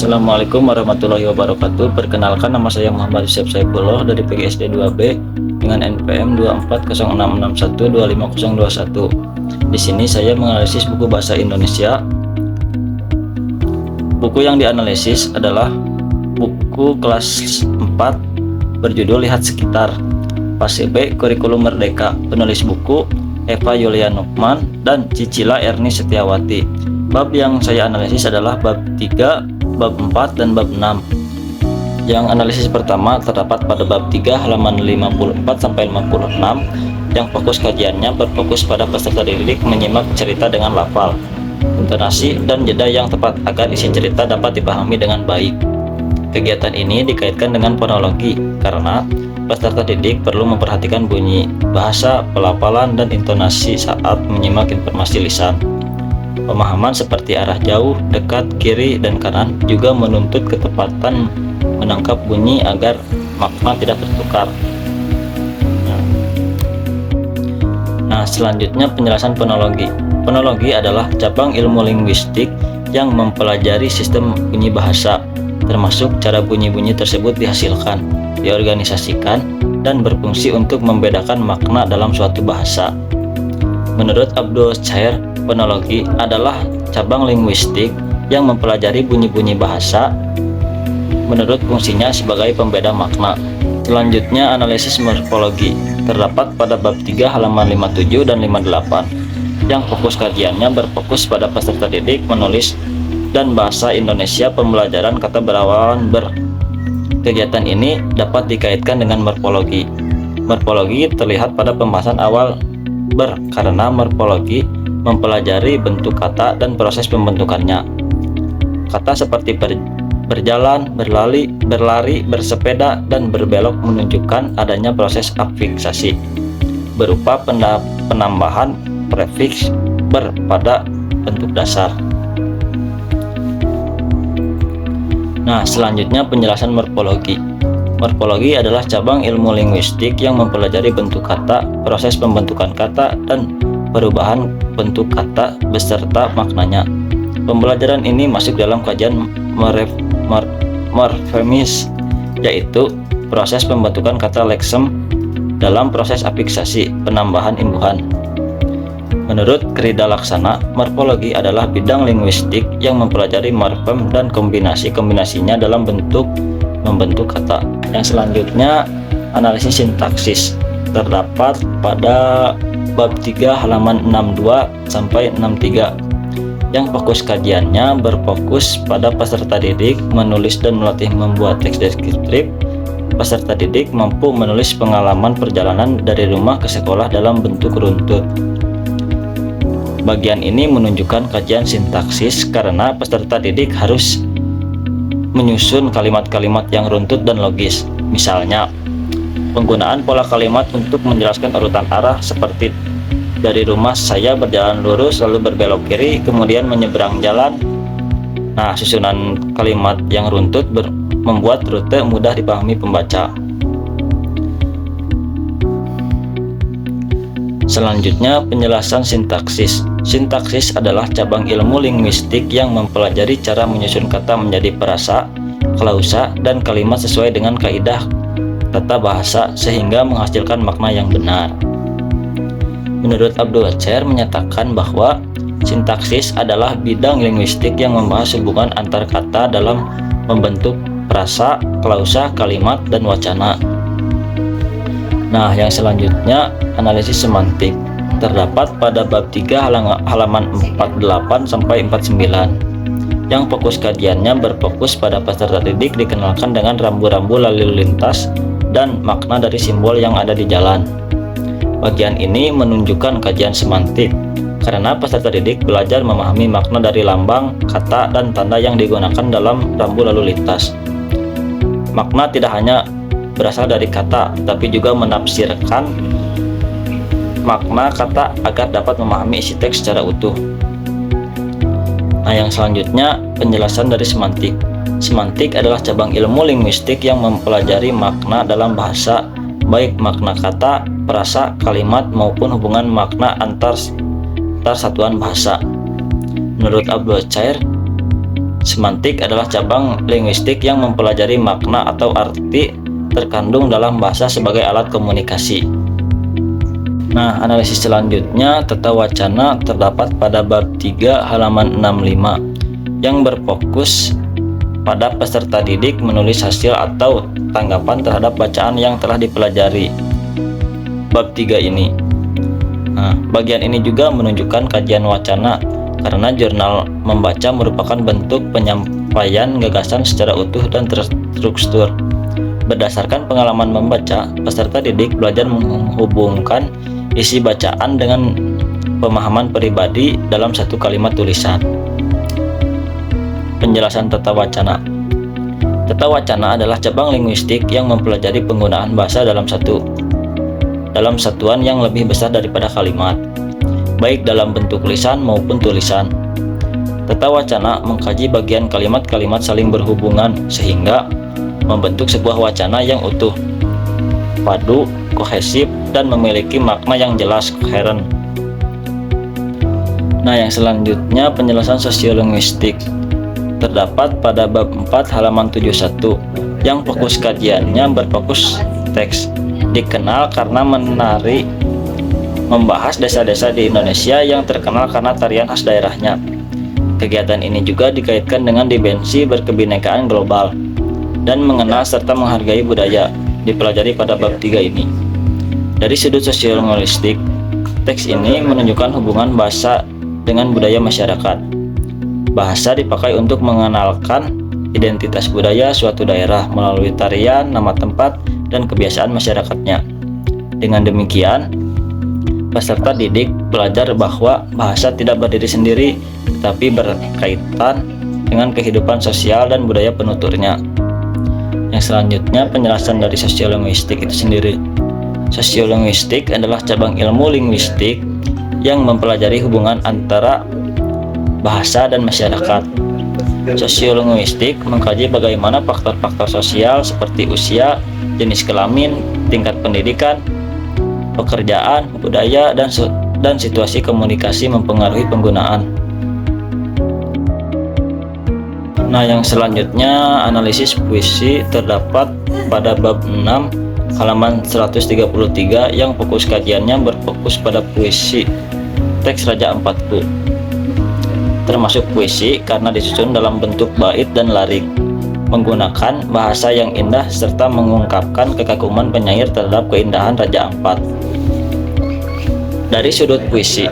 Assalamualaikum warahmatullahi wabarakatuh. Perkenalkan, nama saya Muhammad Yusuf Saifullah dari PGSD 2B dengan NPM 2406612521. Di sini saya menganalisis buku bahasa Indonesia. Buku yang dianalisis adalah buku kelas 4 berjudul Lihat Sekitar, Fase B Kurikulum Merdeka. Penulis buku Eva Yulia Nukman dan Cicila Erni Setiawati. Bab yang saya analisis adalah bab 3, bab 4, dan bab 6. Yang analisis pertama terdapat pada bab 3 halaman 54-56, yang fokus kajiannya berfokus pada peserta didik menyimak cerita dengan lafal, intonasi, dan jeda yang tepat agar isi cerita dapat dipahami dengan baik. Kegiatan ini dikaitkan dengan fonologi karena peserta didik perlu memperhatikan bunyi, bahasa, pelafalan, dan intonasi saat menyimak informasi lisan. Pemahaman seperti arah jauh, dekat, kiri, dan kanan juga menuntut ketepatan menangkap bunyi agar makna tidak tertukar. Nah, selanjutnya penjelasan fonologi. Fonologi adalah cabang ilmu linguistik yang mempelajari sistem bunyi bahasa, termasuk cara bunyi-bunyi tersebut dihasilkan, diorganisasikan, dan berfungsi untuk membedakan makna dalam suatu bahasa. Menurut Abdul Chair, fonologi adalah cabang linguistik yang mempelajari bunyi-bunyi bahasa menurut fungsinya sebagai pembeda makna. Selanjutnya, analisis morfologi terdapat pada bab 3 halaman 57 dan 58, yang fokus kajiannya berfokus pada peserta didik menulis dan bahasa Indonesia pembelajaran kata berawalan ber. Kegiatan ini dapat dikaitkan dengan morfologi. Morfologi terlihat pada pembahasan awal ber karena morfologi mempelajari bentuk kata dan proses pembentukannya. Kata seperti berjalan, berlari, bersepeda, dan berbelok menunjukkan adanya proses afiksasi berupa penambahan prefiks ber pada bentuk dasar. Nah, selanjutnya penjelasan morfologi. Morfologi adalah cabang ilmu linguistik yang mempelajari bentuk kata, proses pembentukan kata, dan perubahan bentuk kata beserta maknanya. Pembelajaran ini masuk dalam kajian morfemis, yaitu proses pembentukan kata leksem dalam proses afiksasi, penambahan imbuhan. Menurut Krida Laksana, morfologi adalah bidang linguistik yang mempelajari morfem dan kombinasi-kombinasinya dalam membentuk kata. Yang selanjutnya, analisis sintaksis terdapat pada bab 3 halaman 62 sampai 63, yang fokus kajiannya berfokus pada peserta didik menulis dan melatih membuat teks deskriptif. Peserta didik mampu menulis pengalaman perjalanan dari rumah ke sekolah dalam bentuk runtut. Bagian ini menunjukkan kajian sintaksis karena peserta didik harus menyusun kalimat-kalimat yang runtut dan logis. Misalnya, penggunaan pola kalimat untuk menjelaskan urutan arah seperti dari rumah saya berjalan lurus lalu berbelok kiri kemudian menyeberang jalan. Nah, susunan kalimat yang runtut membuat rute mudah dipahami pembaca. Selanjutnya, penjelasan sintaksis. Sintaksis adalah cabang ilmu linguistik yang mempelajari cara menyusun kata menjadi perasa, klausa, dan kalimat sesuai dengan kaidah tata bahasa sehingga menghasilkan makna yang benar. Menurut Abdul Chair menyatakan bahwa sintaksis adalah bidang linguistik yang membahas hubungan antar kata dalam membentuk perasa, klausa, kalimat, dan wacana. Nah, yang selanjutnya analisis semantik terdapat pada bab 3 halaman 48 sampai 49, yang fokus kajiannya berfokus pada peserta didik dikenalkan dengan rambu-rambu lalu lintas dan makna dari simbol yang ada di jalan. Bagian ini menunjukkan kajian semantik karena peserta didik belajar memahami makna dari lambang, kata, dan tanda yang digunakan dalam rambu lalu lintas. Makna tidak hanya berasal dari kata, tapi juga menafsirkan makna kata agar dapat memahami isi teks secara utuh. Nah, yang selanjutnya penjelasan dari semantik. Semantik adalah cabang ilmu linguistik yang mempelajari makna dalam bahasa, baik makna kata, perasa, kalimat, maupun hubungan makna antar satuan bahasa. Menurut Abdul Chair, Semantik adalah cabang linguistik yang mempelajari makna atau arti terkandung dalam bahasa sebagai alat komunikasi. Nah, analisis selanjutnya tata wacana terdapat pada bab 3 halaman 65 yang berfokus pada peserta didik menulis hasil atau tanggapan terhadap bacaan yang telah dipelajari. Bab 3 ini. Nah, bagian ini juga menunjukkan kajian wacana karena jurnal membaca merupakan bentuk penyampaian gagasan secara utuh dan terstruktur. Berdasarkan pengalaman membaca, peserta didik belajar menghubungkan isi bacaan dengan pemahaman pribadi dalam satu kalimat tulisan. Penjelasan tata wacana. Tata wacana adalah cabang linguistik yang mempelajari penggunaan bahasa dalam satuan yang lebih besar daripada kalimat, baik dalam bentuk lisan maupun tulisan. Tata wacana mengkaji bagian kalimat-kalimat saling berhubungan sehingga membentuk sebuah wacana yang utuh, padu, kohesif, dan memiliki makna yang jelas, koheren. Nah, yang selanjutnya penjelasan sosiolinguistik terdapat pada bab 4 halaman 71 yang fokus kajiannya berfokus teks. Dikenal karena membahas desa-desa di Indonesia yang terkenal karena tarian khas daerahnya. Kegiatan ini juga dikaitkan dengan dimensi berkebinekaan global dan mengenal serta menghargai budaya, dipelajari pada bab 3 ini. Dari sudut sosiolinguistik, teks ini menunjukkan hubungan bahasa dengan budaya masyarakat. Bahasa dipakai untuk mengenalkan identitas budaya suatu daerah melalui tarian, nama tempat, dan kebiasaan masyarakatnya. Dengan demikian, peserta didik belajar bahwa bahasa tidak berdiri sendiri, tetapi berkaitan dengan kehidupan sosial dan budaya penuturnya. Yang selanjutnya penjelasan dari sosiolinguistik itu sendiri. Sosiolinguistik adalah cabang ilmu linguistik yang mempelajari hubungan antara bahasa dan masyarakat. Sosiolinguistik mengkaji bagaimana faktor-faktor sosial seperti usia, jenis kelamin, tingkat pendidikan, pekerjaan, budaya, dan situasi komunikasi mempengaruhi penggunaan. Nah, yang selanjutnya analisis puisi terdapat pada bab 6 halaman 133 yang fokus kajiannya berfokus pada puisi teks Raja Ampat-ku, termasuk puisi karena disusun dalam bentuk bait dan larik, menggunakan bahasa yang indah serta mengungkapkan kekaguman penyair terhadap keindahan Raja Ampat. Dari sudut puisi,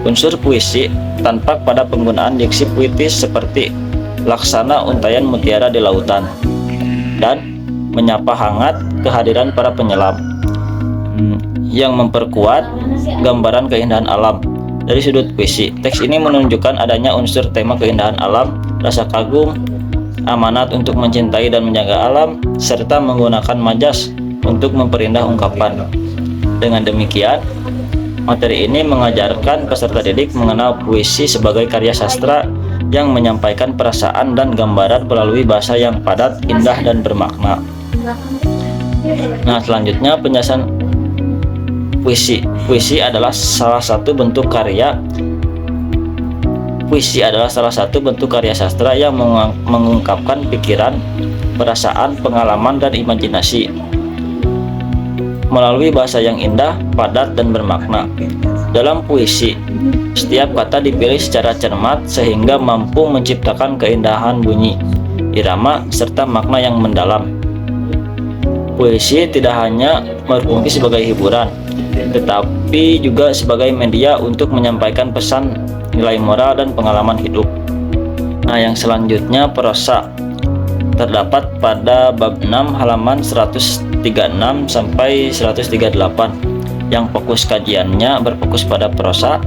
unsur puisi tampak pada penggunaan diksi puitis seperti laksana untayan mutiara di lautan dan menyapa hangat kehadiran para penyelam yang memperkuat gambaran keindahan alam. Dari sudut puisi, teks ini menunjukkan adanya unsur tema keindahan alam, rasa kagum, amanat untuk mencintai dan menjaga alam, serta menggunakan majas untuk memperindah ungkapan. Dengan demikian, materi ini mengajarkan peserta didik mengenal puisi sebagai karya sastra yang menyampaikan perasaan dan gambaran melalui bahasa yang padat, indah, dan bermakna. Nah, selanjutnya penjelasan puisi. Puisi adalah salah satu bentuk karya sastra yang mengungkapkan pikiran, perasaan, pengalaman, dan imajinasi melalui bahasa yang indah, padat, dan bermakna. Dalam puisi, setiap kata dipilih secara cermat sehingga mampu menciptakan keindahan bunyi, irama, serta makna yang mendalam. Puisi tidak hanya berfungsi sebagai hiburan, tetapi juga sebagai media untuk menyampaikan pesan, nilai moral, dan pengalaman hidup. Nah, yang selanjutnya prosa terdapat pada bab 6 halaman 136 sampai 138 yang fokus kajiannya berfokus pada prosa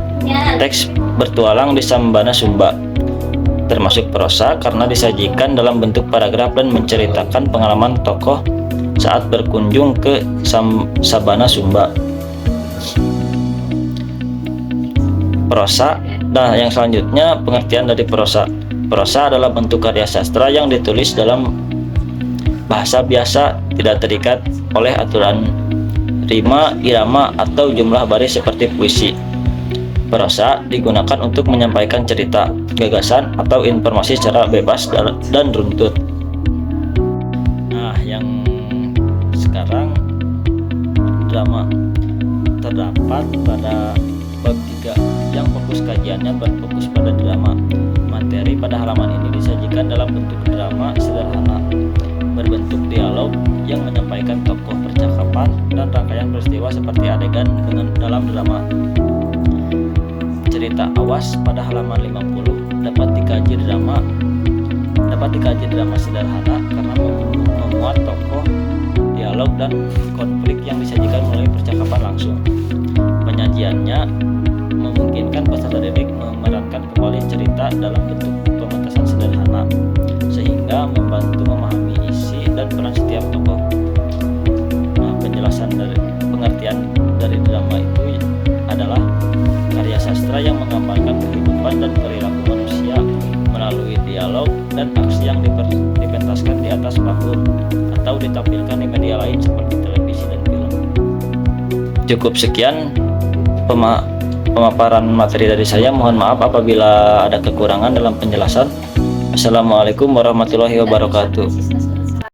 teks bertualang di Sabana Sumba, termasuk prosa karena disajikan dalam bentuk paragraf dan menceritakan pengalaman tokoh saat berkunjung ke Sabana Sumba. Prosa. Nah, yang selanjutnya pengertian dari prosa. Prosa adalah bentuk karya sastra yang ditulis dalam bahasa biasa, tidak terikat oleh aturan rima, irama, atau jumlah baris seperti puisi. Prosa digunakan untuk menyampaikan cerita, gagasan, atau informasi secara bebas dan runtut. Nah, yang sekarang drama terdapat pada bab 3 yang fokus kajiannya berfokus pada drama. Materi pada halaman ini disajikan dalam bentuk drama sederhana, berbentuk dialog yang menyampaikan tokoh percakapan dan rangkaian peristiwa seperti adegan dalam drama. Cerita awas pada halaman 50 dapat dikaji drama sederhana karena memuat tokoh, dialog, dan konflik yang disajikan melalui percakapan langsung. Penyajiannya memungkinkan peserta didik memerankan kembali cerita dalam bentuk pementasan sederhana sehingga membantu memahami isi dan peran setiap tokoh. Nah, pengertian dari drama itu adalah karya sastra yang menggambarkan kehidupan dan perilaku manusia melalui dialog dan aksi yang dipentaskan di atas panggung atau ditampilkan di media lain seperti televisi dan film. Cukup sekian pemaparan materi dari saya. Mohon maaf apabila ada kekurangan dalam penjelasan. Assalamualaikum warahmatullahi wabarakatuh.